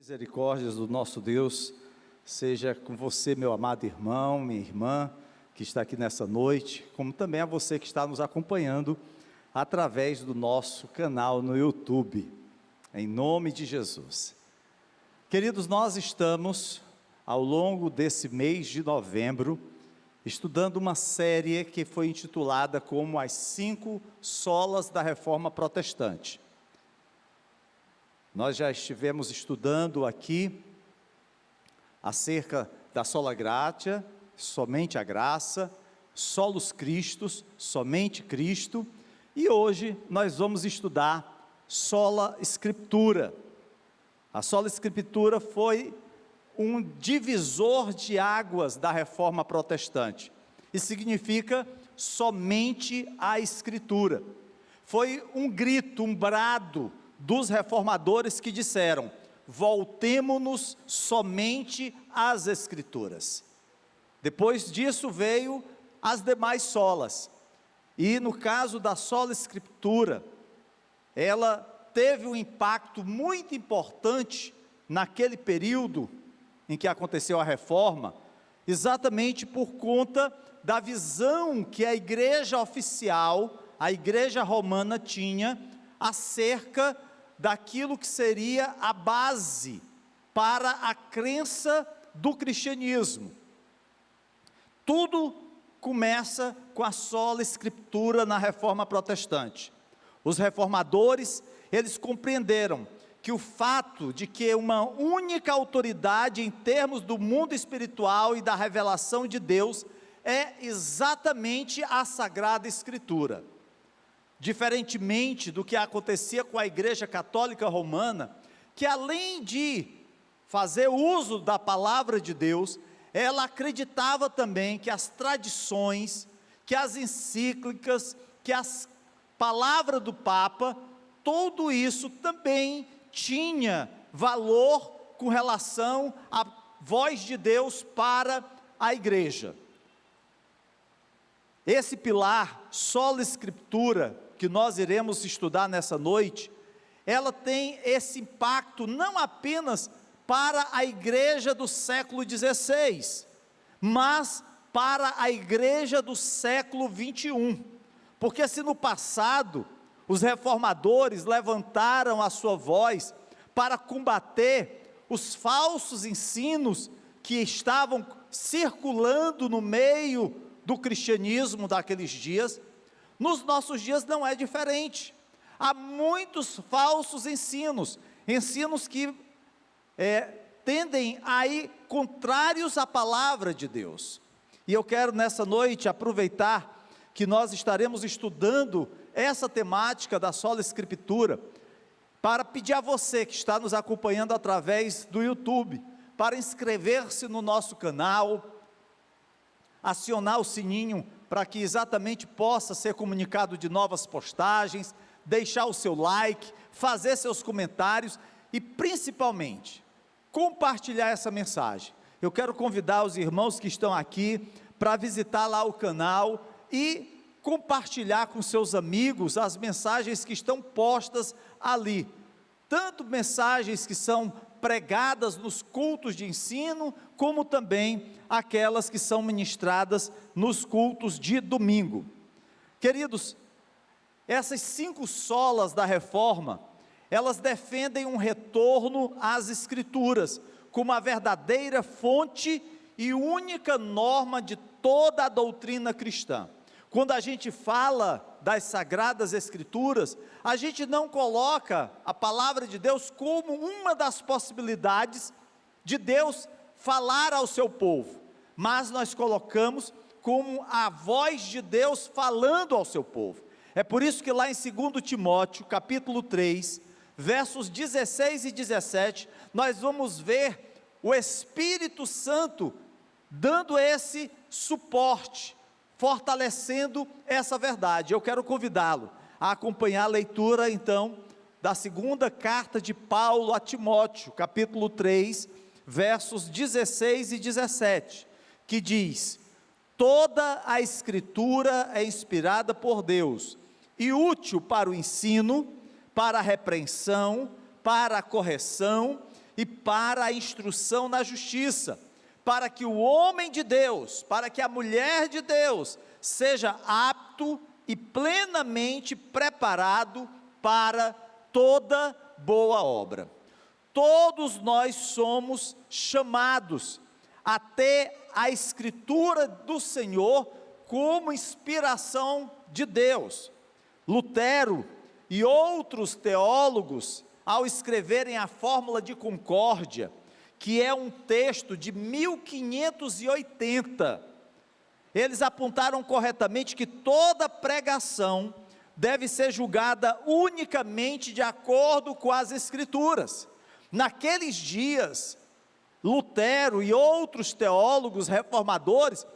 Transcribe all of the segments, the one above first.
Misericórdias do nosso Deus seja com você, meu amado irmão, minha irmã, que está aqui nessa noite, como também a você que está nos acompanhando através do nosso canal no YouTube, em nome de Jesus. Queridos, nós estamos, ao longo desse mês de novembro, estudando uma série que foi intitulada como As 5 Solas da Reforma Protestante. Nós já estivemos estudando aqui acerca da sola gratia, somente a graça, solus Christus, somente Cristo, e hoje nós vamos estudar sola Scriptura. A sola Scriptura foi um divisor de águas da Reforma Protestante, e significa somente a Escritura. Foi um grito, um brado dos reformadores que disseram: voltemo-nos somente às Escrituras. Depois disso veio as demais solas, e no caso da sola Escritura, ela teve um impacto muito importante naquele período em que aconteceu a reforma, exatamente por conta da visão que a igreja oficial, a igreja romana tinha acerca daquilo que seria a base para a crença do cristianismo. Tudo começa com a sola Escritura na Reforma Protestante. Os reformadores, eles compreenderam que o fato de que uma única autoridade em termos do mundo espiritual e da revelação de Deus é exatamente a Sagrada Escritura. Diferentemente do que acontecia com a Igreja Católica Romana, que além de fazer uso da palavra de Deus, ela acreditava também que as tradições, que as encíclicas, que as palavras do Papa, tudo isso também tinha valor com relação à voz de Deus para a igreja. Esse pilar, sola Escritura, que nós iremos estudar nessa noite, ela tem esse impacto não apenas para a igreja do século XVI, mas para a igreja do século XXI, porque se no passado os reformadores levantaram a sua voz para combater os falsos ensinos que estavam circulando no meio do cristianismo daqueles dias, nos nossos dias não é diferente. Há muitos falsos ensinos, ensinos que tendem a ir contrários à palavra de Deus. E eu quero nessa noite aproveitar que nós estaremos estudando essa temática da sola Escritura, para pedir a você que está nos acompanhando através do YouTube, para inscrever-se no nosso canal, acionar o sininho para que exatamente possa ser comunicado de novas postagens, deixar o seu like, fazer seus comentários e principalmente compartilhar essa mensagem. Eu quero convidar os irmãos que estão aqui para visitar lá o canal e compartilhar com seus amigos as mensagens que estão postas ali, tanto mensagens que são pregadas nos cultos de ensino, como também aquelas que são ministradas nos cultos de domingo. Queridos, essas 5 solas da reforma, elas defendem um retorno às Escrituras, como a verdadeira fonte e única norma de toda a doutrina cristã. Quando a gente fala das Sagradas Escrituras, a gente não coloca a palavra de Deus como uma das possibilidades de Deus falar ao seu povo, mas nós colocamos como a voz de Deus falando ao seu povo. É por isso que lá em 2 Timóteo, capítulo 3, versos 16 e 17, nós vamos ver o Espírito Santo dando esse suporte, fortalecendo essa verdade. Eu quero convidá-lo a acompanhar a leitura então da segunda carta de Paulo a Timóteo, capítulo 3, versos 16 e 17, que diz: toda a Escritura é inspirada por Deus e útil para o ensino, para a repreensão, para a correção e para a instrução na justiça, para que o homem de Deus, para que a mulher de Deus, seja apto e plenamente preparado para toda boa obra. Todos nós somos chamados a ter a Escritura do Senhor como inspiração de Deus. Lutero e outros teólogos, ao escreverem a Fórmula de Concórdia, que é um texto de 1580, eles apontaram corretamente que toda pregação deve ser julgada unicamente de acordo com as Escrituras. Naqueles dias, Lutero e outros teólogos reformadores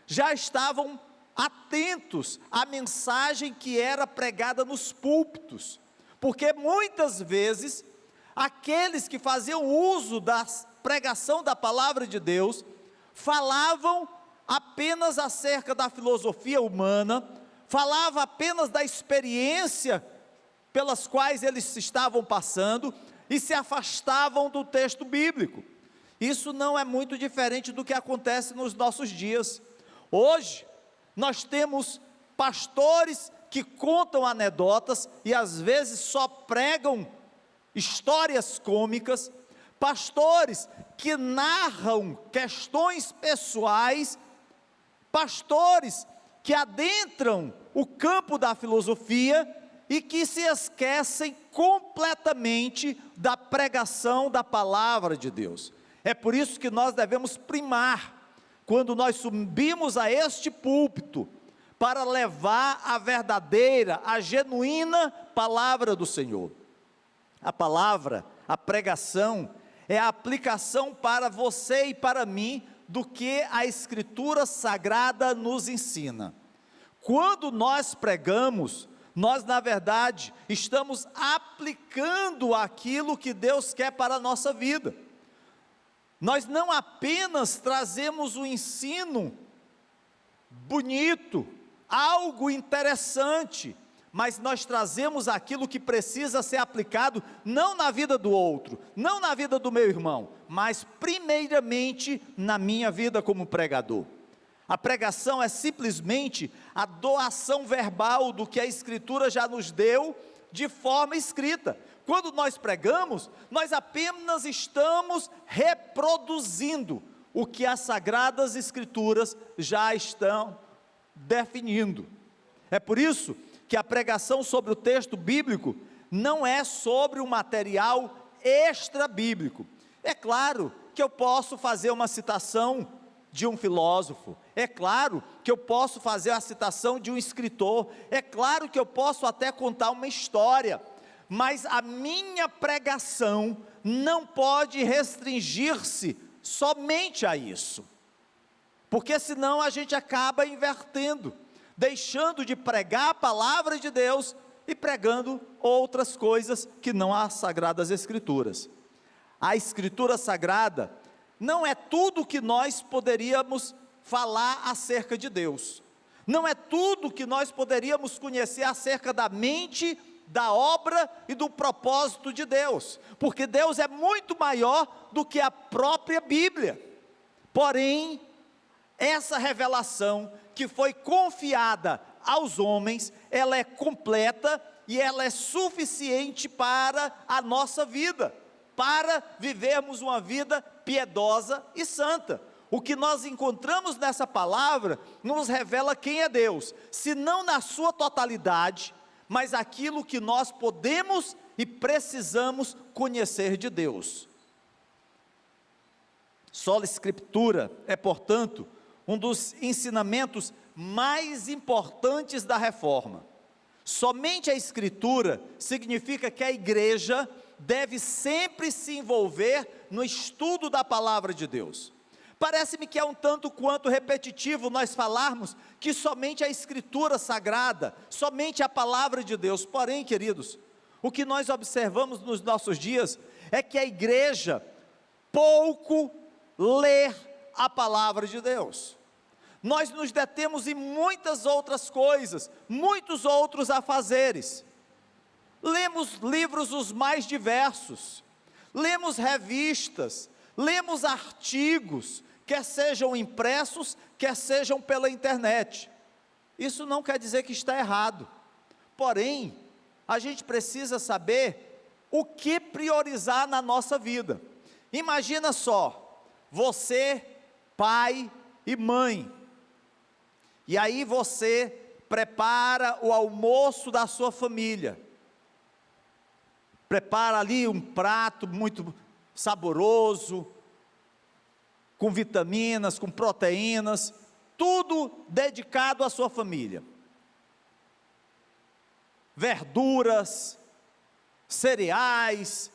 já estavam atentos à mensagem que era pregada nos púlpitos, porque muitas vezes aqueles que faziam uso da pregação da palavra de Deus falavam apenas acerca da filosofia humana, falava apenas da experiência pelas quais eles estavam passando e se afastavam do texto bíblico. Isso não é muito diferente do que acontece nos nossos dias. Hoje, nós temos pastores que contam anedotas e às vezes só pregam histórias cômicas, pastores que narram questões pessoais, pastores que adentram o campo da filosofia e que se esquecem completamente da pregação da palavra de Deus. É por isso que nós devemos primar, quando nós subimos a este púlpito, para levar a verdadeira, a genuína palavra do Senhor. A palavra, a pregação, é a aplicação para você e para mim do que a Escritura Sagrada nos ensina. Quando nós pregamos, nós na verdade estamos aplicando aquilo que Deus quer para a nossa vida. Nós não apenas trazemos o ensino bonito, algo interessante, mas nós trazemos aquilo que precisa ser aplicado, não na vida do outro, não na vida do meu irmão, mas primeiramente na minha vida como pregador. A pregação é simplesmente a doação verbal do que a Escritura já nos deu de forma escrita. Quando nós pregamos, nós apenas estamos reproduzindo o que as Sagradas Escrituras já estão definindo. É por isso que a pregação sobre o texto bíblico não é sobre um material extra bíblico. É claro que eu posso fazer uma citação de um filósofo, é claro que eu posso fazer a citação de um escritor, é claro que eu posso até contar uma história, mas a minha pregação não pode restringir-se somente a isso, porque senão a gente acaba invertendo, deixando de pregar a palavra de Deus e pregando outras coisas que não as Sagradas Escrituras. A Escritura Sagrada não é tudo que nós poderíamos falar acerca de Deus, não é tudo que nós poderíamos conhecer acerca da mente, da obra e do propósito de Deus, porque Deus é muito maior do que a própria Bíblia. Porém, essa revelação que foi confiada aos homens, ela é completa e ela é suficiente para a nossa vida, para vivermos uma vida piedosa e santa. O que nós encontramos nessa palavra nos revela quem é Deus, se não na sua totalidade, mas aquilo que nós podemos e precisamos conhecer de Deus. Sola Escritura é, portanto, um dos ensinamentos mais importantes da reforma. Somente a Escritura significa que a igreja deve sempre se envolver no estudo da palavra de Deus. Parece-me que é um tanto quanto repetitivo nós falarmos que somente a Escritura Sagrada, somente a palavra de Deus. Porém, queridos, o que nós observamos nos nossos dias é que a igreja pouco lê a palavra de Deus. Nós nos detemos em muitas outras coisas, muitos outros afazeres. Lemos livros os mais diversos, lemos revistas, lemos artigos, quer sejam impressos, quer sejam pela internet. Isso não quer dizer que está errado, porém, a gente precisa saber o que priorizar na nossa vida. Imagina só, você, pai e mãe, e aí você prepara o almoço da sua família, prepara ali um prato muito saboroso, com vitaminas, com proteínas, tudo dedicado à sua família. Verduras, cereais,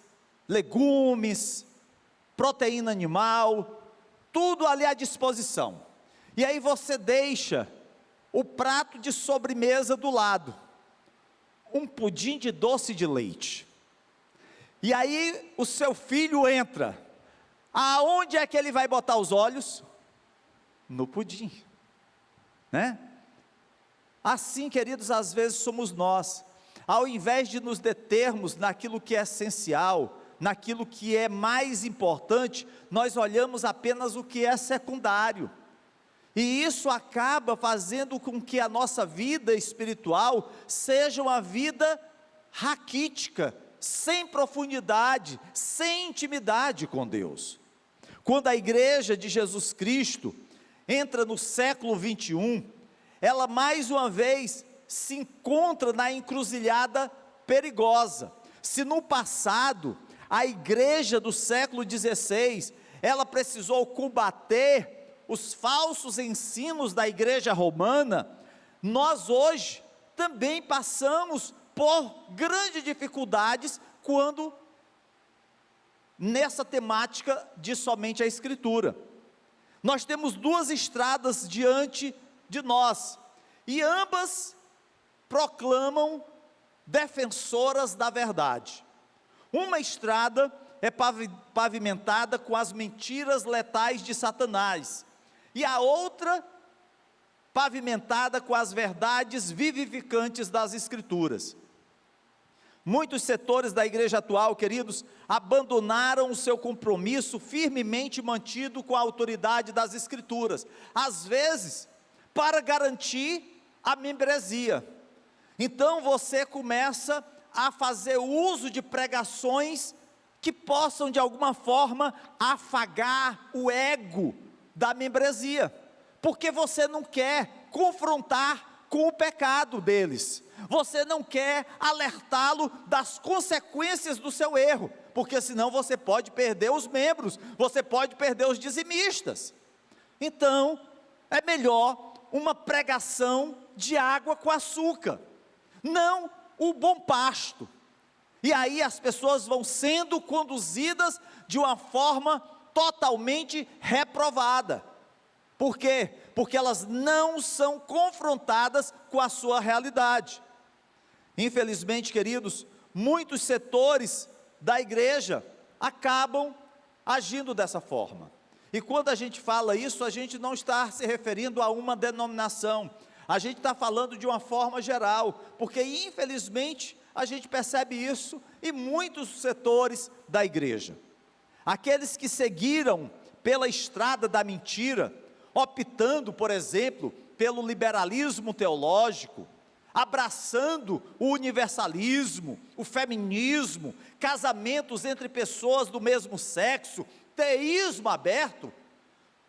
legumes, proteína animal, tudo ali à disposição. E aí você deixa o prato de sobremesa do lado, um pudim de doce de leite. E aí o seu filho entra, aonde é que ele vai botar os olhos? No pudim, né? Assim, queridos, às vezes somos nós, ao invés de nos determos naquilo que é essencial, naquilo que é mais importante, nós olhamos apenas o que é secundário, e isso acaba fazendo com que a nossa vida espiritual seja uma vida raquítica, sem profundidade, sem intimidade com Deus. Quando a igreja de Jesus Cristo entra no século 21, ela mais uma vez se encontra na encruzilhada perigosa. Se no passado, a igreja do século 16, ela precisou combater os falsos ensinos da igreja romana, nós hoje também passamos por grandes dificuldades quando nessa temática de somente a Escritura. Nós temos duas estradas diante de nós, e ambas proclamam defensoras da verdade. Uma estrada é pavimentada com as mentiras letais de Satanás, e a outra pavimentada com as verdades vivificantes das Escrituras. Muitos setores da igreja atual, queridos, abandonaram o seu compromisso firmemente mantido com a autoridade das Escrituras, às vezes, para garantir a membresia. Então você começa a fazer uso de pregações que possam de alguma forma afagar o ego da membresia, porque você não quer confrontar com o pecado deles, você não quer alertá-lo das consequências do seu erro, porque senão você pode perder os membros, você pode perder os dizimistas. Então é melhor uma pregação de água com açúcar, não o bom pasto. E aí as pessoas vão sendo conduzidas de uma forma totalmente reprovada. Por quê? Porque elas não são confrontadas com a sua realidade. Infelizmente, queridos, muitos setores da igreja acabam agindo dessa forma. E quando a gente fala isso, a gente não está se referindo a uma denominação, a gente está falando de uma forma geral, porque infelizmente a gente percebe isso em muitos setores da igreja. Aqueles que seguiram pela estrada da mentira, optando, por exemplo, pelo liberalismo teológico, abraçando o universalismo, o feminismo, casamentos entre pessoas do mesmo sexo, teísmo aberto,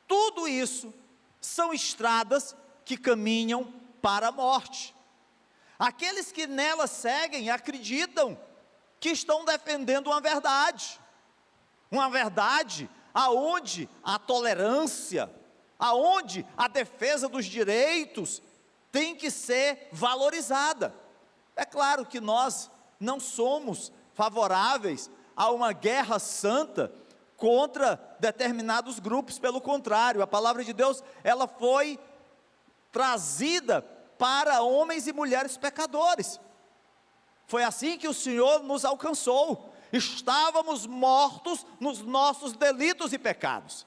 tudo isso são estradas que caminham para a morte. Aqueles que nelas seguem acreditam que estão defendendo uma verdade aonde a tolerância, aonde a defesa dos direitos tem que ser valorizada. É claro que nós não somos favoráveis a uma guerra santa contra determinados grupos, pelo contrário, a palavra de Deus, ela foi trazida para homens e mulheres pecadores. Foi assim que o Senhor nos alcançou. Estávamos mortos nos nossos delitos e pecados.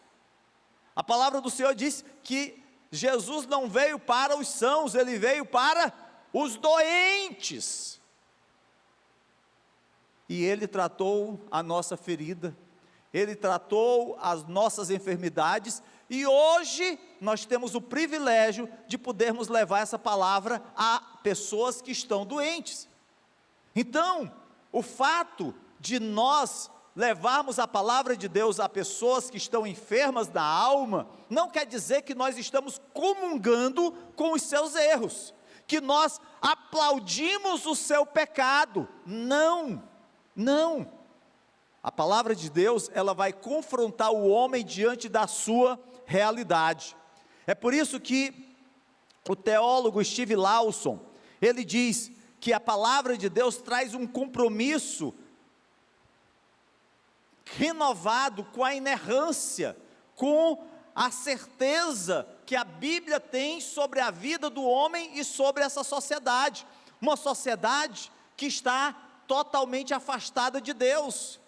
A palavra do Senhor diz que Jesus não veio para os sãos, Ele veio para os doentes. e Ele tratou a nossa ferida, Ele tratou as nossas enfermidades, e hoje nós temos o privilégio de podermos levar essa palavra a pessoas que estão doentes. Então, o fato de nós levarmos a palavra de Deus a pessoas que estão enfermas da alma, não quer dizer que nós estamos comungando com os seus erros, que nós aplaudimos o seu pecado. Não, não. A palavra de Deus, ela vai confrontar o homem diante da sua realidade. É por isso que o teólogo Steve Lawson, ele diz que a palavra de Deus traz um compromisso renovado com a inerrância, com a certeza que a Bíblia tem sobre a vida do homem e sobre essa sociedade, uma sociedade que está totalmente afastada de Deus.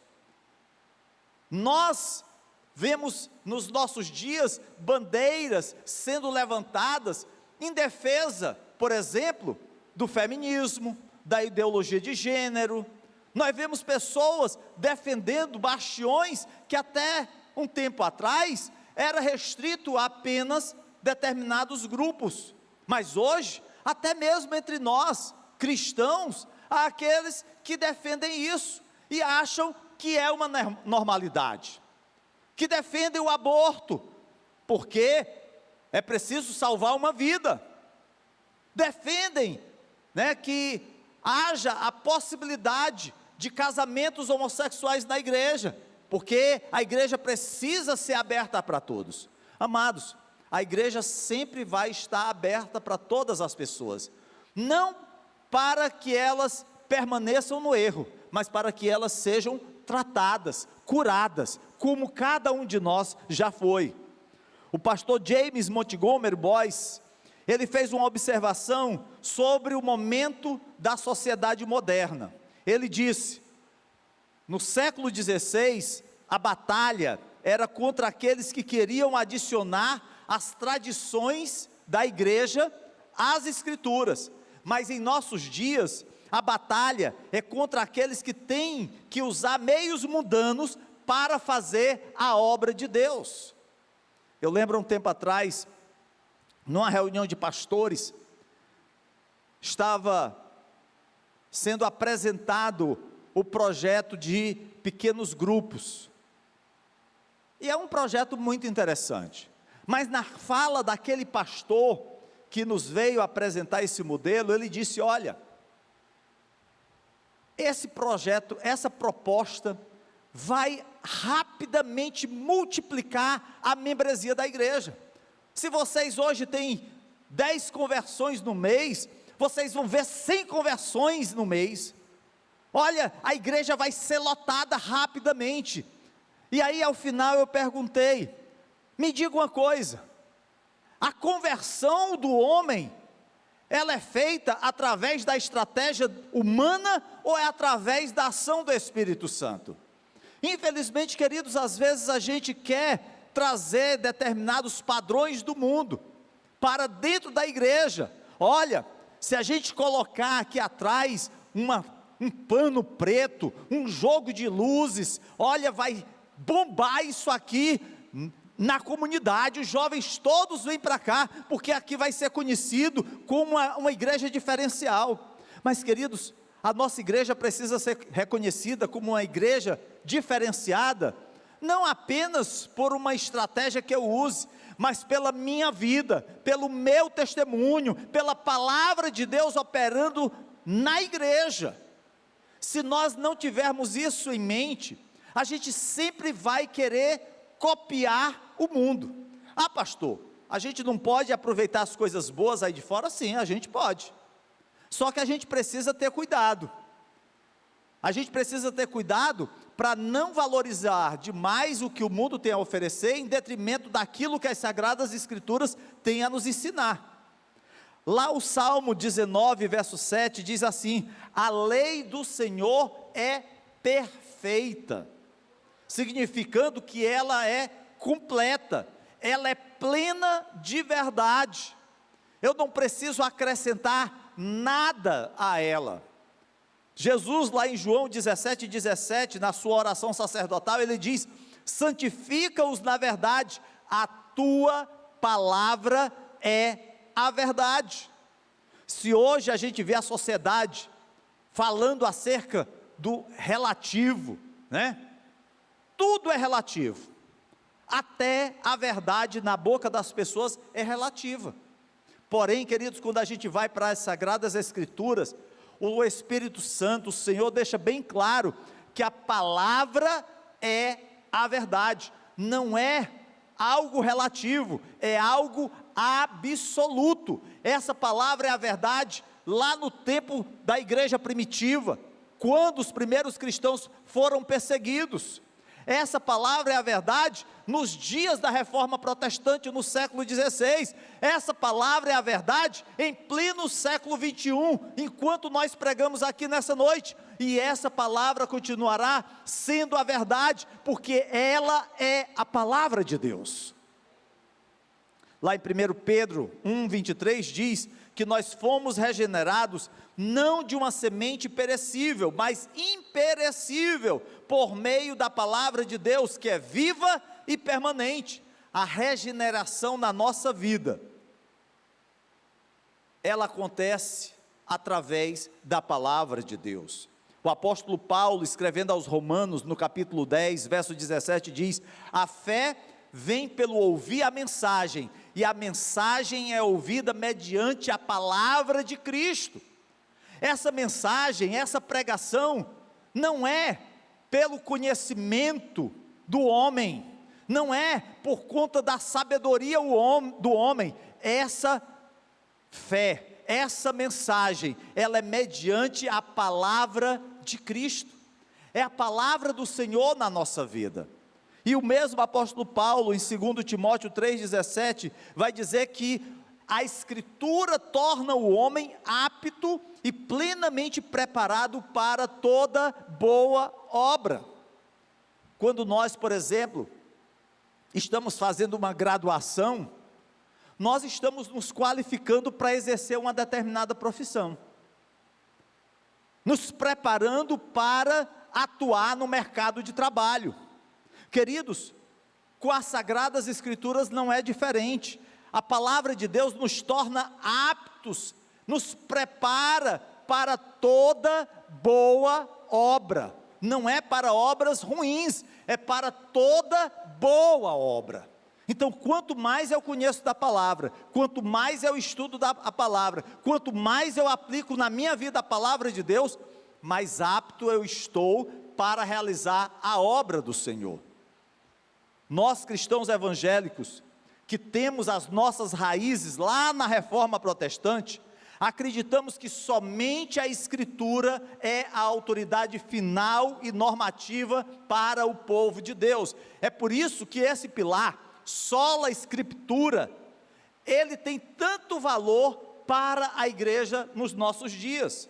Nós vemos nos nossos dias bandeiras sendo levantadas em defesa, por exemplo, do feminismo, da ideologia de gênero. Nós vemos pessoas defendendo bastiões que até um tempo atrás era restrito a apenas determinados grupos, mas hoje, até mesmo entre nós, cristãos, há aqueles que defendem isso, e acham que é uma normalidade, que defendem o aborto, porque é preciso salvar uma vida, defendem, que haja a possibilidade de casamentos homossexuais na igreja, porque a igreja precisa ser aberta para todos. Amados, a igreja sempre vai estar aberta para todas as pessoas, não para que elas permaneçam no erro, mas para que elas sejam tratadas, curadas, como cada um de nós já foi. O pastor James Montgomery Boyce, ele fez uma observação sobre o momento da sociedade moderna. Ele disse: no século XVI, a batalha era contra aqueles que queriam adicionar as tradições da igreja às escrituras, mas em nossos dias, a batalha é contra aqueles que têm que usar meios mundanos para fazer a obra de Deus. Eu lembro um tempo atrás, numa reunião de pastores, estava sendo apresentado o projeto de pequenos grupos, e é um projeto muito interessante, mas na fala daquele pastor, que nos veio apresentar esse modelo, ele disse: olha, esse projeto, essa proposta, vai rapidamente multiplicar a membresia da igreja. Se vocês hoje têm 10 conversões no mês, vocês vão ver 100 conversões no mês. Olha, a igreja vai ser lotada rapidamente. E aí ao final eu perguntei: me diga uma coisa, a conversão do homem, ela é feita através da estratégia humana ou é através da ação do Espírito Santo? Infelizmente, queridos, às vezes a gente quer trazer determinados padrões do mundo para dentro da igreja. Olha, se a gente colocar aqui atrás um pano preto, um jogo de luzes, olha, vai bombar isso aqui na comunidade, os jovens todos vêm para cá, porque aqui vai ser conhecido como uma igreja diferencial. Mas queridos, a nossa igreja precisa ser reconhecida como uma igreja diferenciada, não apenas por uma estratégia que eu use, mas pela minha vida, pelo meu testemunho, pela palavra de Deus operando na igreja. Se nós não tivermos isso em mente, a gente sempre vai querer copiar o mundo. Ah, pastor, a gente não pode aproveitar as coisas boas aí de fora? Sim, a gente pode, só que a gente precisa ter cuidado. A gente precisa ter cuidado para não valorizar demais o que o mundo tem a oferecer, em detrimento daquilo que as Sagradas Escrituras têm a nos ensinar. Lá o Salmo 19, verso 7, diz assim: a lei do Senhor é perfeita, significando que ela é completa, ela é plena de verdade. Eu não preciso acrescentar nada a ela. Jesus, lá em João 17:17, na sua oração sacerdotal, ele diz: santifica-os na verdade, a tua palavra é a verdade. Se hoje a gente vê a sociedade falando acerca do relativo, né? Tudo é relativo, até a verdade na boca das pessoas é relativa. Porém, queridos, quando a gente vai para as Sagradas Escrituras, o Espírito Santo, o Senhor deixa bem claro que a palavra é a verdade, não é algo relativo, é algo absoluto. Essa palavra é a verdade lá no tempo da igreja primitiva, quando os primeiros cristãos foram perseguidos. Essa palavra é a verdade nos dias da Reforma Protestante, no século XVI. Essa palavra é a verdade em pleno século XXI, enquanto nós pregamos aqui nessa noite. E essa palavra continuará sendo a verdade, porque ela é a palavra de Deus. Lá em 1 Pedro 1:23 diz que nós fomos regenerados não de uma semente perecível, mas imperecível, por meio da palavra de Deus, que é viva e permanente. A regeneração na nossa vida, ela acontece através da palavra de Deus. O apóstolo Paulo, escrevendo aos Romanos, no capítulo 10, verso 17, diz: a fé vem pelo ouvir a mensagem, e a mensagem é ouvida mediante a palavra de Cristo. Essa mensagem, essa pregação, não é pelo conhecimento do homem, não é por conta da sabedoria do homem. Essa fé, essa mensagem, ela é mediante a palavra de Cristo, é a palavra do Senhor na nossa vida. E o mesmo apóstolo Paulo, em 2 Timóteo 3,17, vai dizer que a Escritura torna o homem apto e plenamente preparado para toda boa obra. Quando nós, por exemplo, estamos fazendo uma graduação, nós estamos nos qualificando para exercer uma determinada profissão, nos preparando para atuar no mercado de trabalho. Queridos, com as Sagradas Escrituras não é diferente. A palavra de Deus nos torna aptos, nos prepara para toda boa obra. Não é para obras ruins, é para toda boa obra. Então, quanto mais eu conheço da palavra, quanto mais eu estudo a palavra, quanto mais eu aplico na minha vida a palavra de Deus, mais apto eu estou para realizar a obra do Senhor. Nós, cristãos evangélicos, que temos as nossas raízes lá na Reforma Protestante, acreditamos que somente a Escritura é a autoridade final e normativa para o povo de Deus. É por isso que esse pilar, sola Escritura, ele tem tanto valor para a igreja nos nossos dias.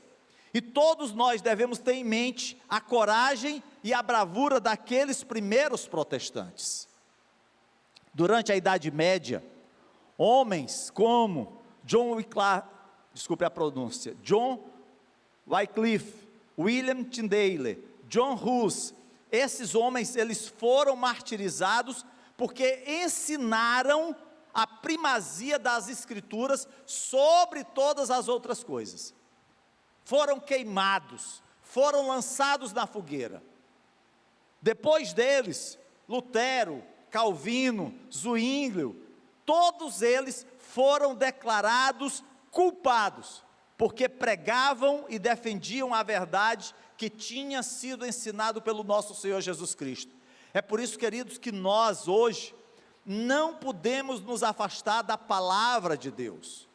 E todos nós devemos ter em mente a coragem e a bravura daqueles primeiros protestantes. Durante a Idade Média, homens como John Wycliffe, William Tyndale, John Hus, esses homens, eles foram martirizados porque ensinaram a primazia das Escrituras sobre todas as outras coisas. Foram queimados, foram lançados na fogueira. Depois deles, Lutero, Calvino, Zwinglio, todos eles foram declarados culpados, porque pregavam e defendiam a verdade que tinha sido ensinado pelo nosso Senhor Jesus Cristo. É por isso, queridos, que nós hoje não podemos nos afastar da palavra de Deus.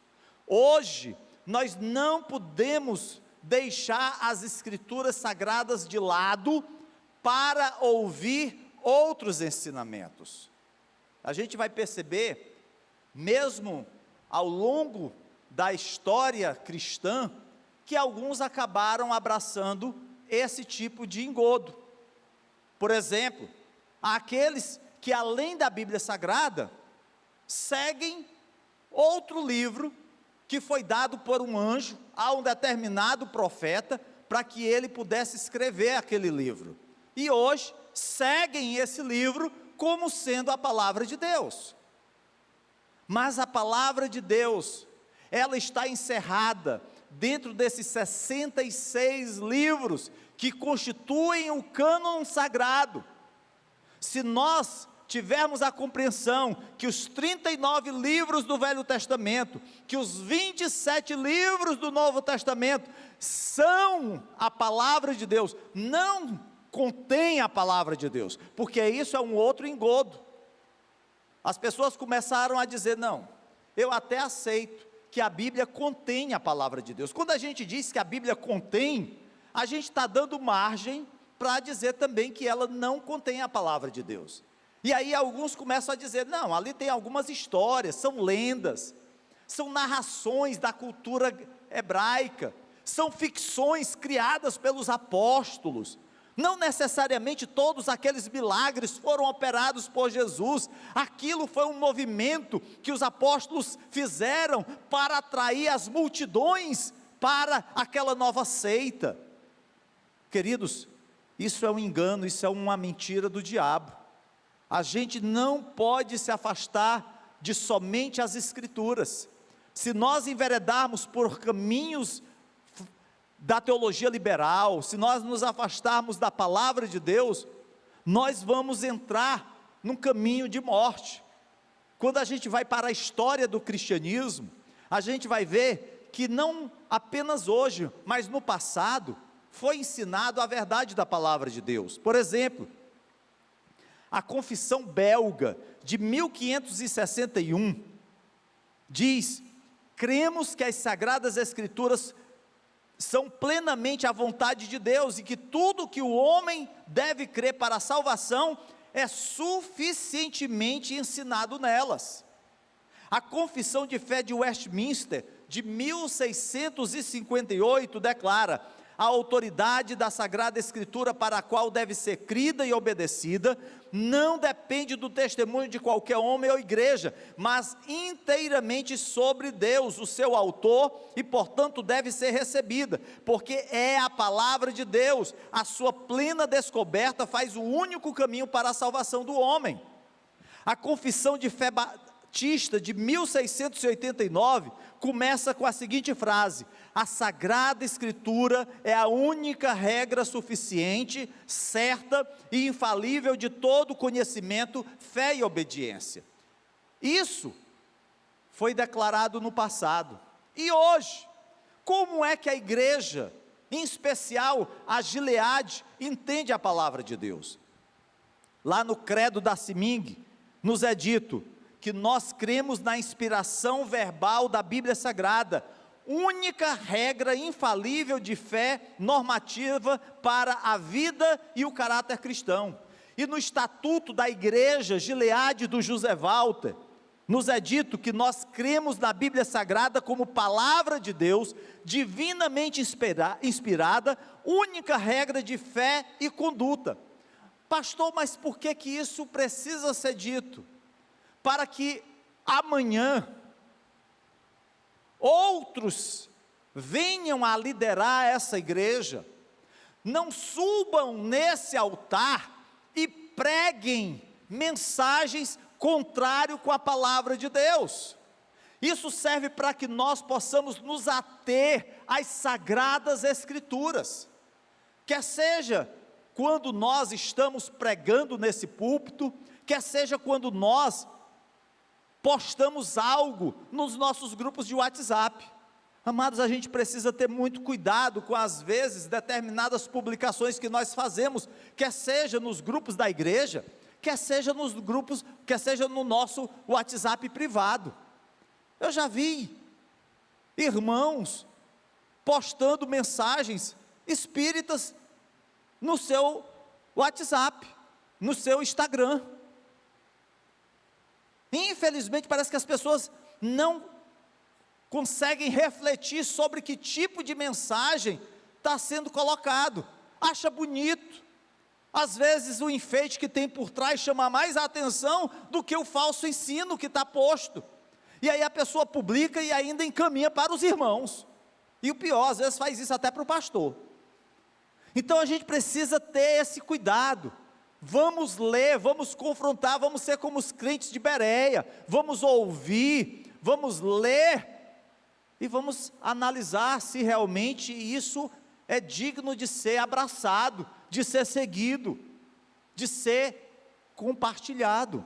Hoje, nós não podemos deixar as Escrituras Sagradas de lado para ouvir outros ensinamentos. A gente vai perceber, mesmo ao longo da história cristã, que alguns acabaram abraçando esse tipo de engodo. Por exemplo, há aqueles que, além da Bíblia Sagrada, seguem outro livro que foi dado por um anjo a um determinado profeta, para que ele pudesse escrever aquele livro. E hoje seguem esse livro como sendo a palavra de Deus. Mas a palavra de Deus, ela está encerrada dentro desses 66 livros que constituem o cânon sagrado. Se nós tivermos a compreensão que os 39 livros do Velho Testamento, que os 27 livros do Novo Testamento são a palavra de Deus, não contém a palavra de Deus, porque isso é um outro engodo. As pessoas começaram a dizer, não, eu até aceito que a Bíblia contém a palavra de Deus. Quando a gente diz que a Bíblia contém, a gente está dando margem para dizer também que ela não contém a palavra de Deus. E aí alguns começam a dizer, não, ali tem algumas histórias, são lendas, são narrações da cultura hebraica, são ficções criadas pelos apóstolos, não necessariamente todos aqueles milagres foram operados por Jesus, aquilo foi um movimento que os apóstolos fizeram para atrair as multidões para aquela nova seita. Queridos, isso é um engano, isso é uma mentira do diabo. A gente não pode se afastar de somente as Escrituras. Se nós enveredarmos por caminhos da teologia liberal, se nós nos afastarmos da palavra de Deus, nós vamos entrar num caminho de morte. Quando a gente vai para a história do cristianismo, a gente vai ver que não apenas hoje, mas no passado, foi ensinado a verdade da palavra de Deus. Por exemplo, a Confissão Belga de 1561 diz: cremos que as Sagradas Escrituras são plenamente a vontade de Deus, e que tudo que o homem deve crer para a salvação é suficientemente ensinado nelas. A Confissão de Fé de Westminster, de 1658, declara: a autoridade da Sagrada Escritura, para a qual deve ser crida e obedecida, não depende do testemunho de qualquer homem ou igreja, mas inteiramente sobre Deus, o seu autor, e portanto deve ser recebida, porque é a palavra de Deus. A sua plena descoberta faz o único caminho para a salvação do homem. A Confissão de Fé Batista de 1689 começa com a seguinte frase: a Sagrada Escritura é a única regra suficiente, certa e infalível de todo conhecimento, fé e obediência. Isso foi declarado no passado. E hoje, como é que a igreja, em especial a Gileade, entende a palavra de Deus? Lá no credo da CIMING, nos é dito que nós cremos na inspiração verbal da Bíblia Sagrada, única regra infalível de fé normativa para a vida e o caráter cristão. E no estatuto da igreja Gileade do José Walter, nos é dito que nós cremos na Bíblia Sagrada como palavra de Deus, divinamente inspirada, única regra de fé e conduta. Pastor, mas por que isso precisa ser dito? Para que amanhã outros venham a liderar essa igreja, não subam nesse altar e preguem mensagens contrárias com a palavra de Deus. Isso serve para que nós possamos nos ater às Sagradas Escrituras, quer seja quando nós estamos pregando nesse púlpito, quer seja quando nós postamos algo nos nossos grupos de WhatsApp. Amados, a gente precisa ter muito cuidado com, às vezes, determinadas publicações que nós fazemos, quer seja nos grupos da igreja, quer seja nos grupos, quer seja no nosso WhatsApp privado. Eu já vi irmãos postando mensagens espíritas no seu WhatsApp, no seu Instagram. Infelizmente parece que as pessoas não conseguem refletir sobre que tipo de mensagem está sendo colocado. Acha bonito, às vezes o enfeite que tem por trás chama mais a atenção do que o falso ensino que está posto, e aí a pessoa publica e ainda encaminha para os irmãos, e o pior, às vezes faz isso até para o pastor. Então a gente precisa ter esse cuidado. Vamos ler, vamos confrontar, vamos ser como os crentes de Bereia, vamos ouvir, vamos ler, e vamos analisar se realmente isso é digno de ser abraçado, de ser seguido, de ser compartilhado.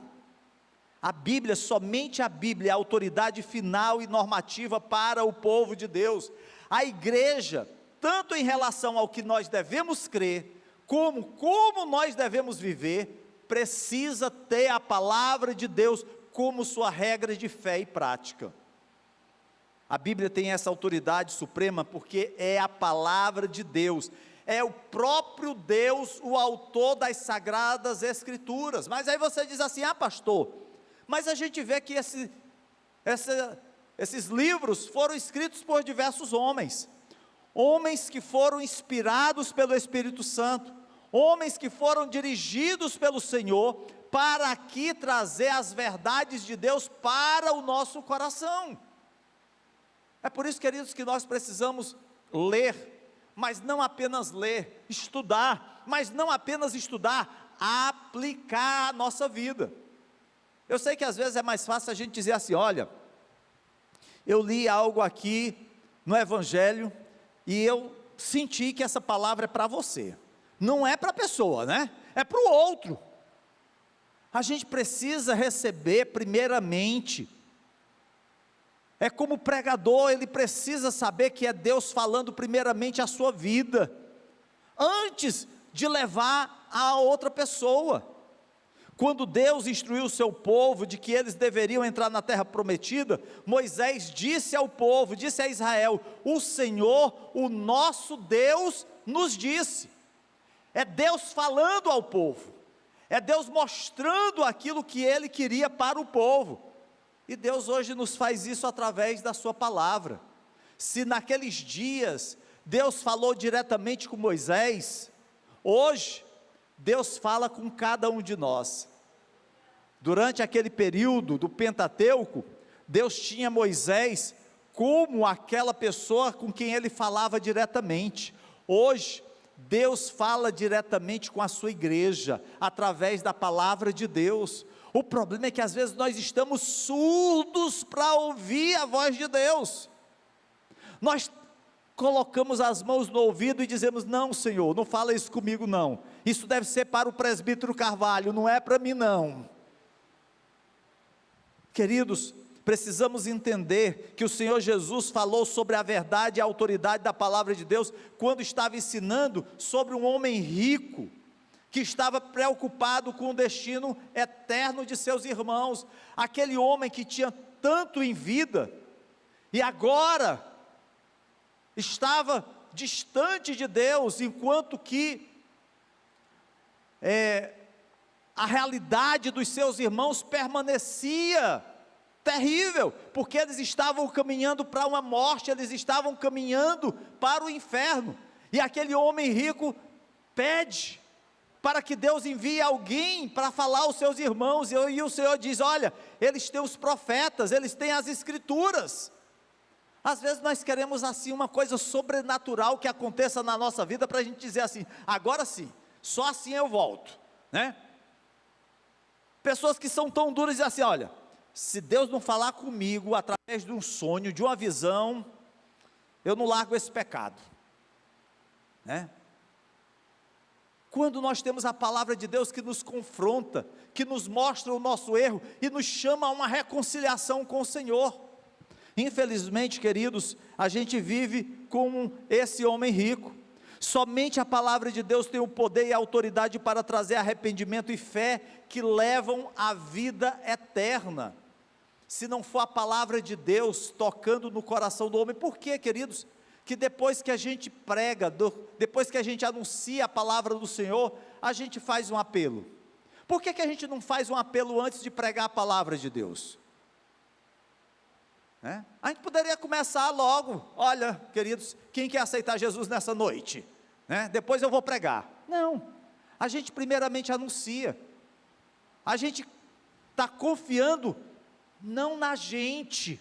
A Bíblia, somente a Bíblia, é a autoridade final e normativa para o povo de Deus. A igreja, tanto em relação ao que nós devemos crer, como nós devemos viver, precisa ter a palavra de Deus como sua regra de fé e prática. A Bíblia tem essa autoridade suprema porque é a palavra de Deus, é o próprio Deus, o autor das sagradas escrituras. Mas aí você diz assim: ah, pastor, mas a gente vê que esses livros foram escritos por diversos homens que foram inspirados pelo Espírito Santo, homens que foram dirigidos pelo Senhor, para aqui trazer as verdades de Deus para o nosso coração. É por isso, queridos, que nós precisamos ler, mas não apenas ler, estudar, mas não apenas estudar, aplicar a nossa vida. Eu sei que às vezes é mais fácil a gente dizer assim: olha, eu li algo aqui no Evangelho, e eu senti que essa palavra é para você. Não é para a pessoa, né? É para o outro. A gente precisa receber primeiramente. É como pregador, ele precisa saber que é Deus falando primeiramente a sua vida, antes de levar a outra pessoa. Quando Deus instruiu o seu povo de que eles deveriam entrar na terra prometida, Moisés disse ao povo, disse a Israel: o Senhor, o nosso Deus, nos disse. É Deus falando ao povo, é Deus mostrando aquilo que Ele queria para o povo, e Deus hoje nos faz isso através da sua palavra. Se naqueles dias Deus falou diretamente com Moisés, hoje Deus fala com cada um de nós. Durante aquele período do Pentateuco, Deus tinha Moisés como aquela pessoa com quem ele falava diretamente. Hoje, Deus fala diretamente com a sua igreja, através da palavra de Deus. O problema é que às vezes nós estamos surdos para ouvir a voz de Deus. Nós colocamos as mãos no ouvido e dizemos: não, Senhor, não fala isso comigo não, isso deve ser para o presbítero Carvalho, não é para mim não. Queridos, precisamos entender que o Senhor Jesus falou sobre a verdade e a autoridade da palavra de Deus, quando estava ensinando sobre um homem rico, que estava preocupado com o destino eterno de seus irmãos, aquele homem que tinha tanto em vida, e agora estava distante de Deus, enquanto que a realidade dos seus irmãos permanecia terrível, porque eles estavam caminhando para uma morte, eles estavam caminhando para o inferno, e aquele homem rico pede para que Deus envie alguém para falar aos seus irmãos, e o Senhor diz: olha, eles têm os profetas, eles têm as escrituras. Às vezes nós queremos assim uma coisa sobrenatural que aconteça na nossa vida, para a gente dizer assim: agora sim, só assim eu volto, né? Pessoas que são tão duras e dizem assim: olha, se Deus não falar comigo através de um sonho, de uma visão, eu não largo esse pecado, né? Quando nós temos a palavra de Deus que nos confronta, que nos mostra o nosso erro e nos chama a uma reconciliação com o Senhor. Infelizmente, queridos, a gente vive como esse homem rico. Somente a palavra de Deus tem o poder e a autoridade para trazer arrependimento e fé que levam à vida eterna. Se não for a palavra de Deus tocando no coração do homem, por quê, queridos? Que depois que a gente prega, depois que a gente anuncia a palavra do Senhor, a gente faz um apelo. Por que a gente não faz um apelo antes de pregar a palavra de Deus? A gente poderia começar logo: olha, queridos, quem quer aceitar Jesus nessa noite? Depois eu vou pregar. Não, a gente primeiramente anuncia, a gente está confiando não na gente.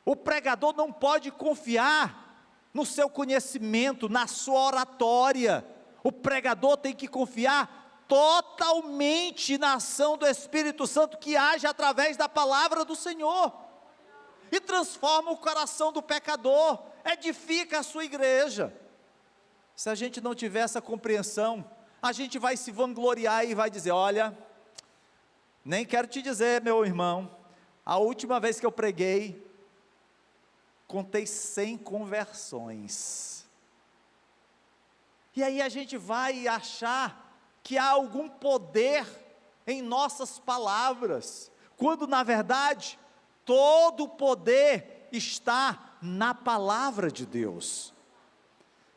O pregador não pode confiar no seu conhecimento, na sua oratória. O pregador tem que confiar totalmente na ação do Espírito Santo que age através da palavra do Senhor e transforma o coração do pecador, edifica a sua igreja. Se a gente não tiver essa compreensão, a gente vai se vangloriar e vai dizer: olha, nem quero te dizer, meu irmão, a última vez que eu preguei, contei 100 conversões. E aí a gente vai achar que há algum poder em nossas palavras, quando na verdade, todo o poder está na palavra de Deus.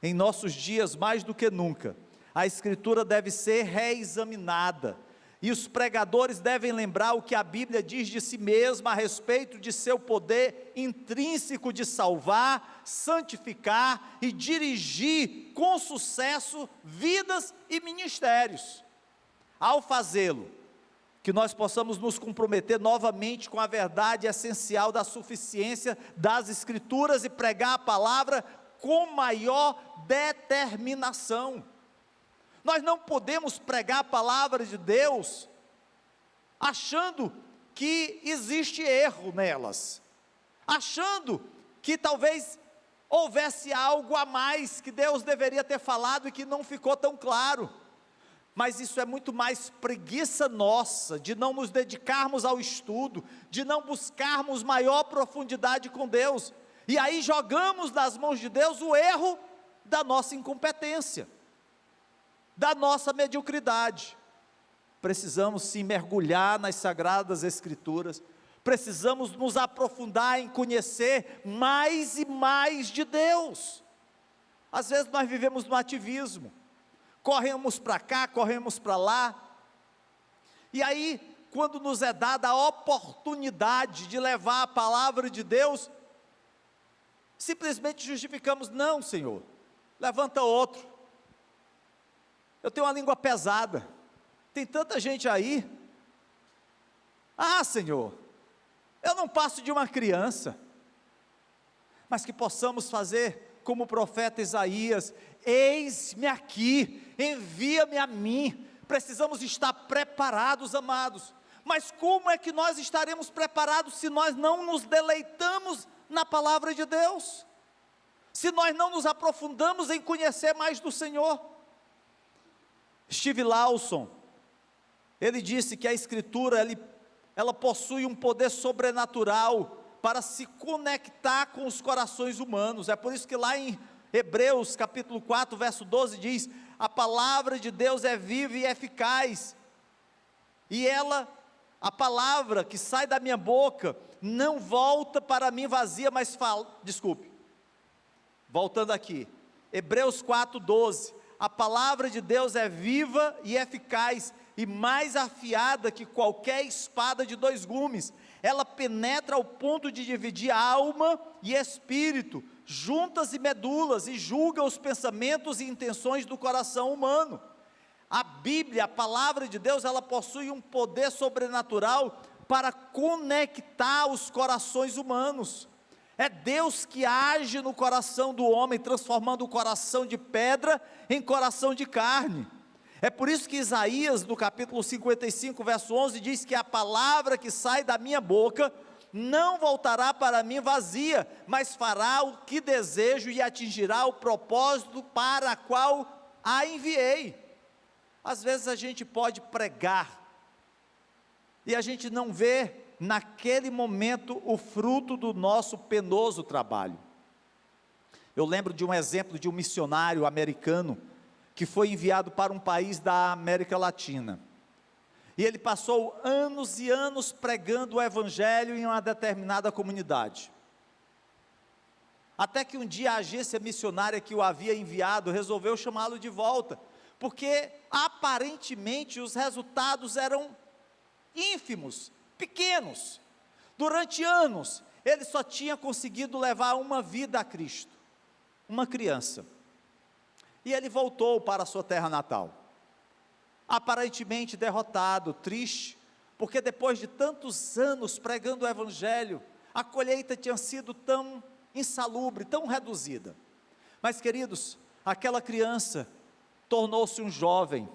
Em nossos dias, mais do que nunca, a Escritura deve ser reexaminada, e os pregadores devem lembrar o que a Bíblia diz de si mesma a respeito de seu poder intrínseco de salvar, santificar e dirigir com sucesso vidas e ministérios. Ao fazê-lo, que nós possamos nos comprometer novamente com a verdade essencial da suficiência das Escrituras e pregar a palavra com maior determinação. Nós não podemos pregar a palavra de Deus achando que existe erro nelas, achando que talvez houvesse algo a mais que Deus deveria ter falado e que não ficou tão claro. Mas isso é muito mais preguiça nossa, de não nos dedicarmos ao estudo, de não buscarmos maior profundidade com Deus, e aí jogamos nas mãos de Deus o erro da nossa incompetência, da nossa mediocridade. Precisamos sim mergulhar nas Sagradas Escrituras, precisamos nos aprofundar em conhecer mais e mais de Deus. Às vezes nós vivemos no ativismo, corremos para cá, corremos para lá, e aí, quando nos é dada a oportunidade de levar a palavra de Deus, simplesmente justificamos: não, Senhor, levanta outro, eu tenho uma língua pesada, tem tanta gente aí. Ah, Senhor, eu não passo de uma criança. Mas que possamos fazer como o profeta Isaías: eis-me aqui, envia-me a mim. Precisamos estar preparados, amados. Mas como é que nós estaremos preparados se nós não nos deleitamos na palavra de Deus? Se nós não nos aprofundamos em conhecer mais do Senhor? Steve Lawson, ele disse que a Escritura, ela possui um poder sobrenatural para se conectar com os corações humanos. É por isso que lá em Hebreus capítulo 4, verso 12 diz: a palavra de Deus é viva e eficaz, e a palavra que sai da minha boca, não volta para mim vazia, mas voltando aqui, Hebreus 4, 12, a palavra de Deus é viva e eficaz, e mais afiada que qualquer espada de 2 gumes, ela penetra ao ponto de dividir alma e espírito, juntas e medulas, e julga os pensamentos e intenções do coração humano. A Bíblia, a palavra de Deus, ela possui um poder sobrenatural para conectar os corações humanos. É Deus que age no coração do homem, transformando o coração de pedra em coração de carne. É por isso que Isaías, no capítulo 55, verso 11, diz que a palavra que sai da minha boca não voltará para mim vazia, mas fará o que desejo e atingirá o propósito para o qual a enviei. Às vezes a gente pode pregar, e a gente não vê naquele momento o fruto do nosso penoso trabalho. Eu lembro de um exemplo de um missionário americano, que foi enviado para um país da América Latina, e ele passou anos e anos pregando o Evangelho em uma determinada comunidade, até que um dia a agência missionária que o havia enviado resolveu chamá-lo de volta, porque aparentemente os resultados eram ínfimos, pequenos. Durante anos, ele só tinha conseguido levar uma vida a Cristo, uma criança, e ele voltou para a sua terra natal, aparentemente derrotado, triste, porque depois de tantos anos pregando o Evangelho, a colheita tinha sido tão insalubre, tão reduzida. Mas, queridos, aquela criança tornou-se um jovem,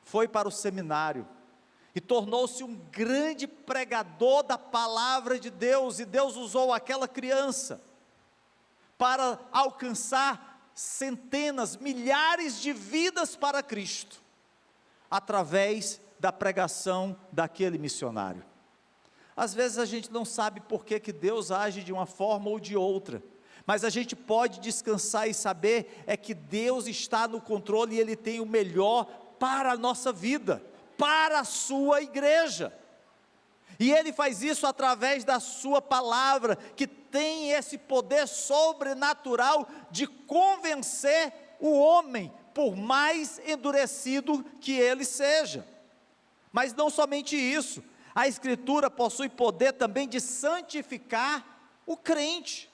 foi para o seminário, e tornou-se um grande pregador da palavra de Deus, e Deus usou aquela criança para alcançar centenas, milhares de vidas para Cristo, através da pregação daquele missionário. Às vezes a gente não sabe por que Deus age de uma forma ou de outra, mas a gente pode descansar e saber é que Deus está no controle e Ele tem o melhor para a nossa vida, para a sua igreja, e Ele faz isso através da sua palavra, que tem esse poder sobrenatural de convencer o homem, por mais endurecido que ele seja. Mas não somente isso, a Escritura possui poder também de santificar o crente.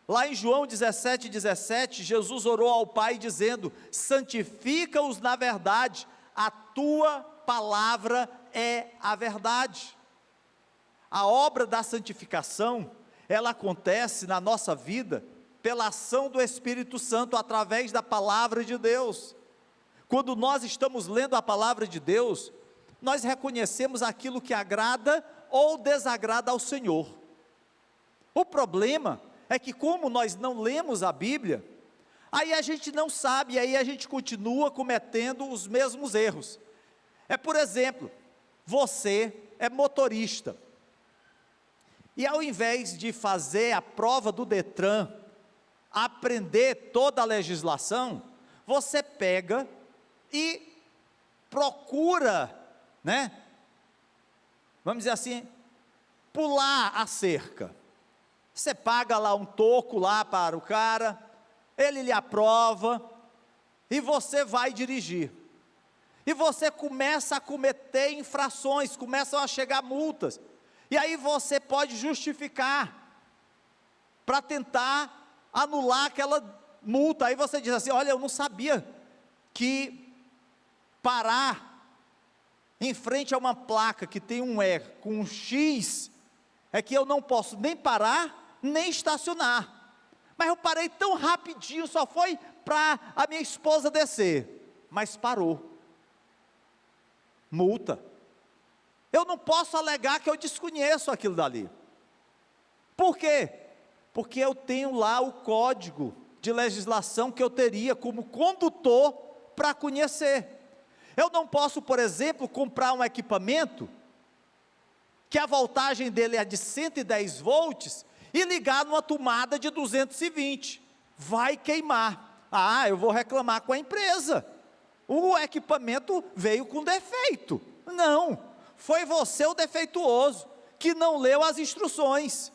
Lá em João 17:17, Jesus orou ao Pai dizendo: santifica-os na verdade, a tua palavra é a verdade. A obra da santificação, ela acontece na nossa vida, pela ação do Espírito Santo, através da palavra de Deus. Quando nós estamos lendo a palavra de Deus, nós reconhecemos aquilo que agrada ou desagrada ao Senhor. O problema é que, como nós não lemos a Bíblia, aí a gente não sabe, aí a gente continua cometendo os mesmos erros. Por exemplo, você é motorista, e ao invés de fazer a prova do Detran, aprender toda a legislação, você pega e procura, vamos dizer assim, pular a cerca. Você paga lá um toco lá para o cara, ele lhe aprova, e você vai dirigir. E você começa a cometer infrações, começam a chegar multas, e aí você pode justificar, para tentar anular aquela multa. Aí você diz assim: olha, eu não sabia que parar em frente a uma placa que tem um E com um X, é que eu não posso nem parar, nem estacionar. Mas eu parei tão rapidinho, só foi para a minha esposa descer, mas parou. Multa. Eu não posso alegar que eu desconheço aquilo dali. Por quê? Porque eu tenho lá o código de legislação que eu teria como condutor para conhecer. Eu não posso, por exemplo, comprar um equipamento que a voltagem dele é de 110 volts e ligar numa tomada de 220. Vai queimar. Eu vou reclamar com a empresa. O equipamento veio com defeito. Não, foi você o defeituoso, que não leu as instruções.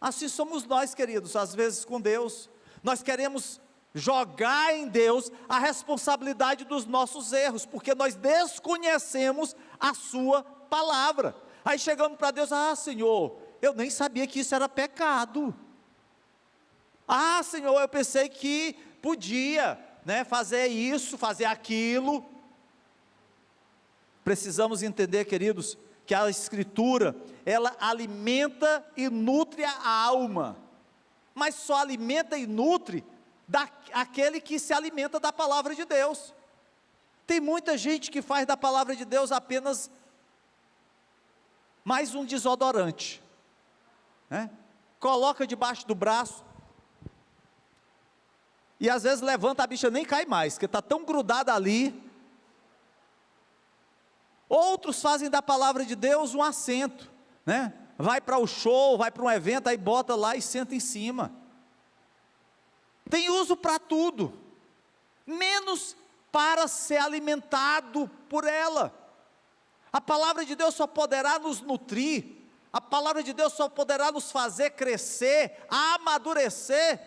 Assim somos nós, queridos, às vezes com Deus. Nós queremos jogar em Deus a responsabilidade dos nossos erros, porque nós desconhecemos a sua palavra. Aí chegamos para Deus: Senhor, eu nem sabia que isso era pecado. Senhor, eu pensei que podia, fazer isso, fazer aquilo. Precisamos entender, queridos, que a Escritura, ela alimenta e nutre a alma, mas só alimenta e nutre aquele que se alimenta da palavra de Deus. Tem muita gente que faz da palavra de Deus apenas mais um desodorante, coloca debaixo do braço, e às vezes levanta, a bicha nem cai mais, porque está tão grudada ali. Outros fazem da palavra de Deus um assento, vai para o show, vai para um evento, aí bota lá e senta em cima. Tem uso para tudo, menos para ser alimentado por ela. A palavra de Deus só poderá nos nutrir, a palavra de Deus só poderá nos fazer crescer, amadurecer,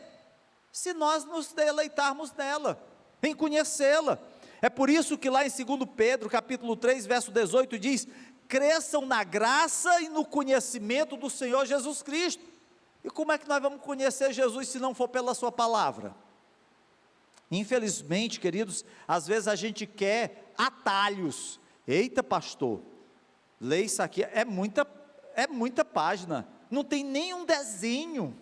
se nós nos deleitarmos nela, em conhecê-la. É por isso que lá em 2 Pedro, capítulo 3, verso 18, diz: cresçam na graça e no conhecimento do Senhor Jesus Cristo. E como é que nós vamos conhecer Jesus se não for pela sua palavra? Infelizmente, queridos, às vezes a gente quer atalhos. Eita, pastor, lê isso aqui, é muita página, não tem nenhum desenho.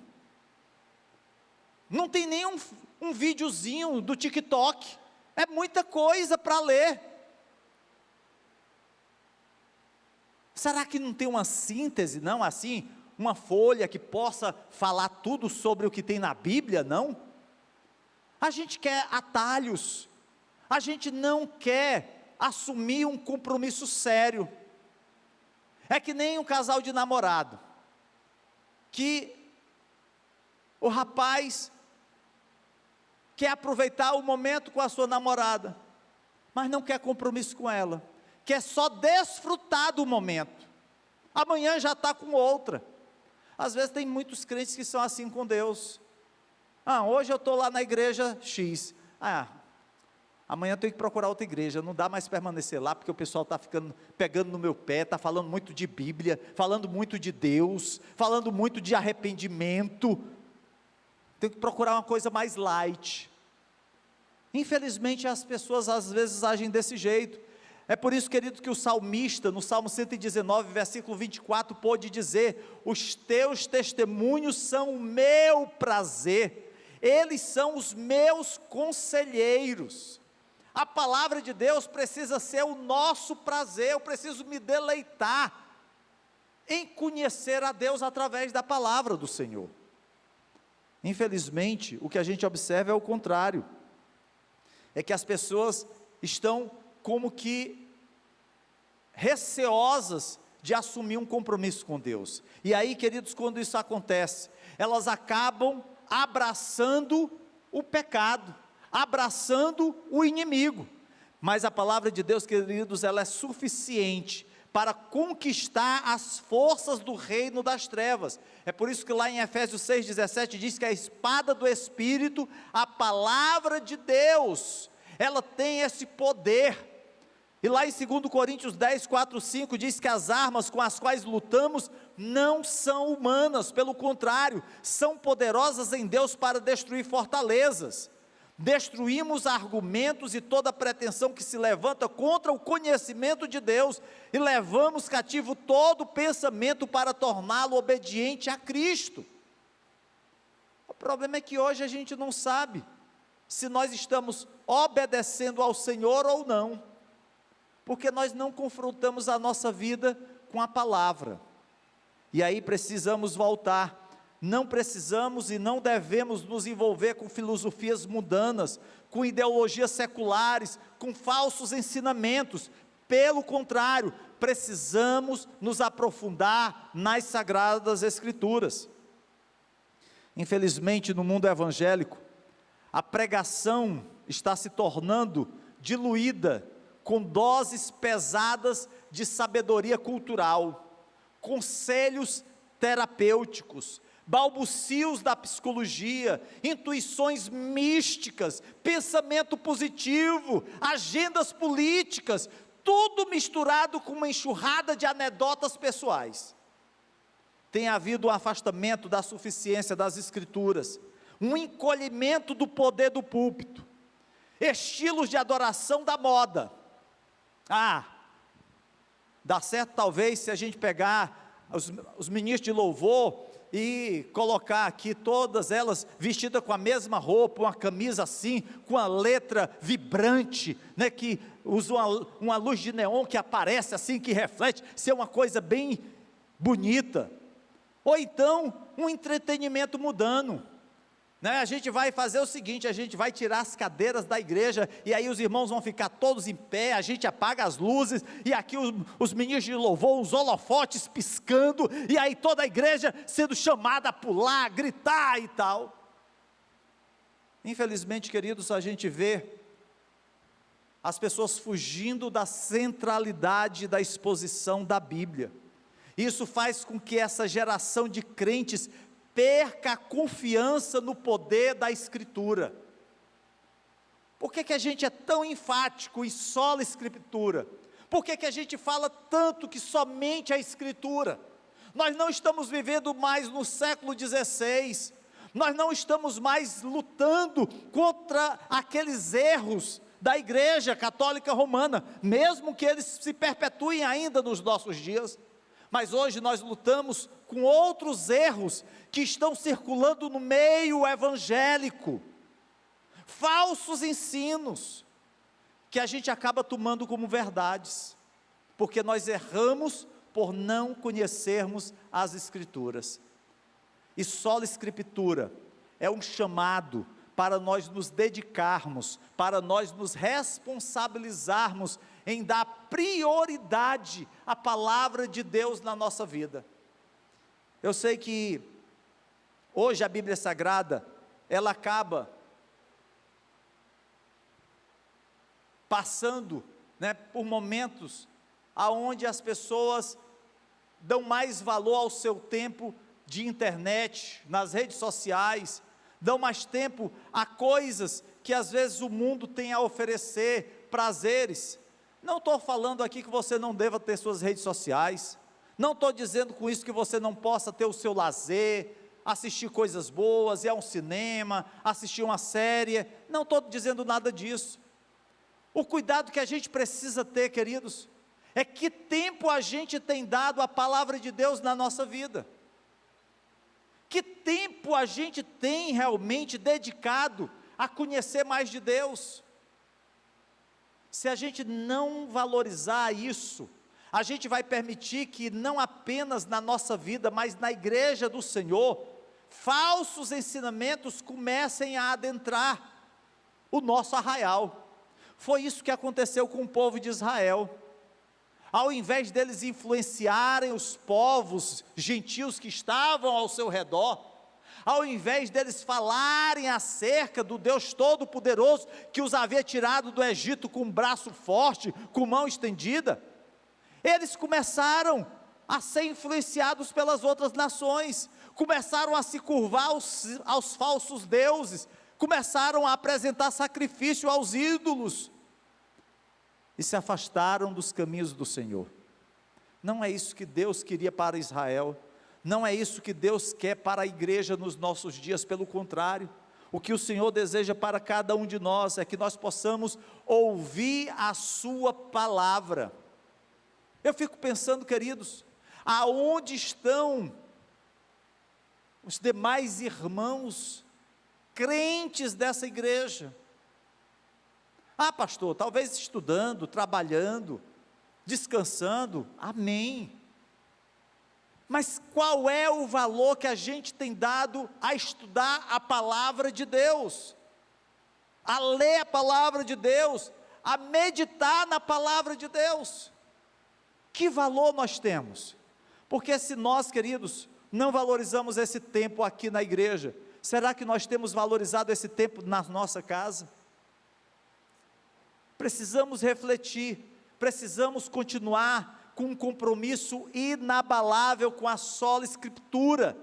não tem nem um videozinho do TikTok, é muita coisa para ler. Será que não tem uma síntese, não, assim, uma folha que possa falar tudo sobre o que tem na Bíblia, não? A gente quer atalhos, a gente não quer assumir um compromisso sério. É que nem um casal de namorado, que o rapaz quer aproveitar o momento com a sua namorada, mas não quer compromisso com ela, quer só desfrutar do momento, amanhã já está com outra. Às vezes tem muitos crentes que são assim com Deus. Hoje eu estou lá na igreja X, amanhã eu tenho que procurar outra igreja, não dá mais permanecer lá, porque o pessoal está pegando no meu pé, está falando muito de Bíblia, falando muito de Deus, falando muito de arrependimento, tenho que procurar uma coisa mais light. Infelizmente as pessoas às vezes agem desse jeito. É por isso, querido, que o salmista, no Salmo 119, versículo 24, pôde dizer: os teus testemunhos são o meu prazer, eles são os meus conselheiros. A palavra de Deus precisa ser o nosso prazer, eu preciso me deleitar em conhecer a Deus através da palavra do Senhor. Infelizmente, o que a gente observa é o contrário, é que as pessoas estão como que receosas de assumir um compromisso com Deus, e aí, queridos, quando isso acontece, elas acabam abraçando o pecado, abraçando o inimigo. Mas a palavra de Deus, queridos, ela é suficiente para conquistar as forças do reino das trevas. É por isso que lá em Efésios 6,17 diz que a espada do Espírito, a palavra de Deus, ela tem esse poder. E lá em 2 Coríntios 10, 4, 5 diz que as armas com as quais lutamos não são humanas, pelo contrário, são poderosas em Deus para destruir fortalezas. Destruímos argumentos e toda pretensão que se levanta contra o conhecimento de Deus, e levamos cativo todo pensamento para torná-lo obediente a Cristo. O problema é que hoje a gente não sabe se nós estamos obedecendo ao Senhor ou não, porque nós não confrontamos a nossa vida com a palavra. E aí precisamos voltar. Não precisamos e não devemos nos envolver com filosofias mundanas, com ideologias seculares, com falsos ensinamentos. Pelo contrário, precisamos nos aprofundar nas Sagradas Escrituras. Infelizmente, no mundo evangélico, a pregação está se tornando diluída com doses pesadas de sabedoria cultural, conselhos terapêuticos, balbucios da psicologia, intuições místicas, pensamento positivo, agendas políticas, tudo misturado com uma enxurrada de anedotas pessoais. Tem havido um afastamento da suficiência das Escrituras, um encolhimento do poder do púlpito, estilos de adoração da moda. Dá certo talvez se a gente pegar os ministros de louvor e colocar aqui todas elas vestidas com a mesma roupa, uma camisa assim, com a letra vibrante, né, que usa uma luz de neon que aparece assim, que reflete, ser uma coisa bem bonita. Ou então um entretenimento mudando, né? A gente vai fazer o seguinte: a gente vai tirar as cadeiras da igreja, e aí os irmãos vão ficar todos em pé, a gente apaga as luzes, e aqui os ministros de louvor, os holofotes piscando, e aí toda a igreja sendo chamada a pular, a gritar e tal. Infelizmente, queridos, a gente vê as pessoas fugindo da centralidade da exposição da Bíblia. Isso faz com que essa geração de crentes perca a confiança no poder da Escritura. Por que a gente é tão enfático em sola Escritura? Por que a gente fala tanto que somente a Escritura? Nós não estamos vivendo mais no século XVI, nós não estamos mais lutando contra aqueles erros da Igreja Católica Romana, mesmo que eles se perpetuem ainda nos nossos dias. Mas hoje nós lutamos com outros erros que estão circulando no meio evangélico, falsos ensinos, que a gente acaba tomando como verdades, porque nós erramos por não conhecermos as Escrituras. E sola Escritura é um chamado para nós nos dedicarmos, para nós nos responsabilizarmos em dar prioridade à palavra de Deus na nossa vida. Eu sei que hoje a Bíblia Sagrada, ela acaba passando, por momentos aonde as pessoas dão mais valor ao seu tempo de internet, nas redes sociais, dão mais tempo a coisas que às vezes o mundo tem a oferecer, prazeres. Não estou falando aqui que você não deva ter suas redes sociais, não estou dizendo com isso que você não possa ter o seu lazer, assistir coisas boas, ir a um cinema, assistir uma série, não estou dizendo nada disso. O cuidado que a gente precisa ter, queridos, é que tempo a gente tem dado à palavra de Deus na nossa vida, que tempo a gente tem realmente dedicado a conhecer mais de Deus. Se a gente não valorizar isso, a gente vai permitir que não apenas na nossa vida, mas na igreja do Senhor, falsos ensinamentos comecem a adentrar o nosso arraial. Foi isso que aconteceu com o povo de Israel. Ao invés deles influenciarem os povos gentios que estavam ao seu redor, ao invés deles falarem acerca do Deus Todo-Poderoso, que os havia tirado do Egito com um braço forte, com mão estendida, eles começaram a ser influenciados pelas outras nações, começaram a se curvar aos falsos deuses, começaram a apresentar sacrifício aos ídolos, e se afastaram dos caminhos do Senhor. Não é isso que Deus queria para Israel, não é isso que Deus quer para a igreja nos nossos dias, pelo contrário, o que o Senhor deseja para cada um de nós, é que nós possamos ouvir a sua palavra. Eu fico pensando, queridos, aonde estão os demais irmãos, crentes dessa igreja? Ah, pastor, talvez estudando, trabalhando, descansando, amém. Mas qual é o valor que a gente tem dado a estudar a palavra de Deus, a ler a palavra de Deus, a meditar na palavra de Deus? Que valor nós temos? Porque se nós, queridos, não valorizamos esse tempo aqui na igreja, será que nós temos valorizado esse tempo na nossa casa? Precisamos refletir, precisamos continuar com um compromisso inabalável com a sola Escritura,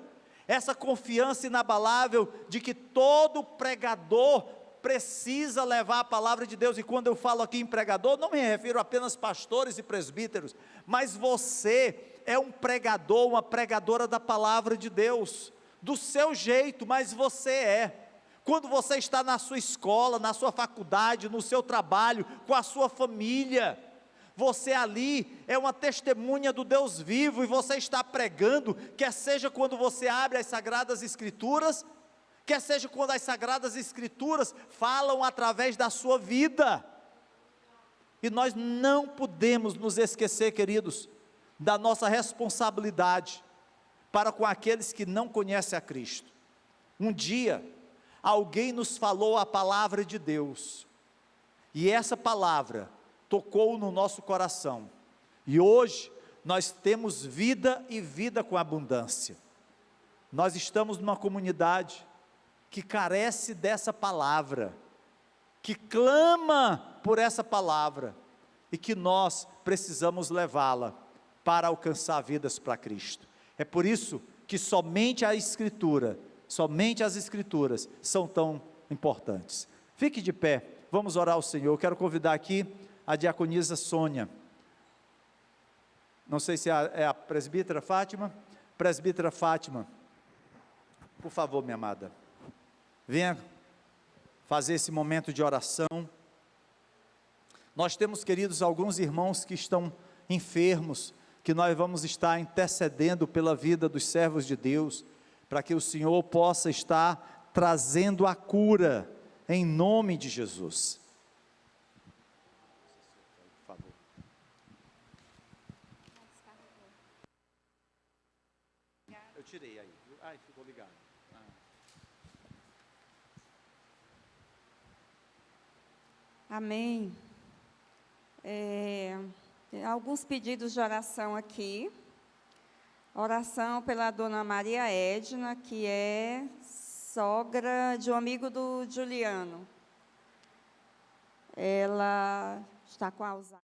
essa confiança inabalável de que todo pregador precisa levar a palavra de Deus. E quando eu falo aqui em pregador, não me refiro apenas a pastores e presbíteros, mas você é um pregador, uma pregadora da palavra de Deus, do seu jeito, mas você é. Quando você está na sua escola, na sua faculdade, no seu trabalho, com a sua família, você ali é uma testemunha do Deus vivo, e você está pregando, quer seja quando você abre as Sagradas Escrituras, quer seja quando as Sagradas Escrituras falam através da sua vida. E nós não podemos nos esquecer, queridos, da nossa responsabilidade para com aqueles que não conhecem a Cristo. Um dia, alguém nos falou a palavra de Deus, e essa palavra tocou no nosso coração, e hoje nós temos vida, e vida com abundância. Nós estamos numa comunidade que carece dessa palavra, que clama por essa palavra, e que nós precisamos levá-la para alcançar vidas para Cristo. É por isso que somente a Escritura, somente as Escrituras são tão importantes. Fique de pé, vamos orar ao Senhor. Eu quero convidar aqui a diaconisa Sônia, não sei se é a presbítera Fátima. Presbítera Fátima, por favor, minha amada, venha fazer esse momento de oração. Nós temos, queridos, alguns irmãos que estão enfermos, que nós vamos estar intercedendo pela vida dos servos de Deus, para que o Senhor possa estar trazendo a cura, em nome de Jesus. Por favor. Eu tirei aí. Ai, ficou ligado. Amém. Tem alguns pedidos de oração aqui. Oração pela dona Maria Edna, que é sogra de um amigo do Juliano. Ela está com Alzheimer.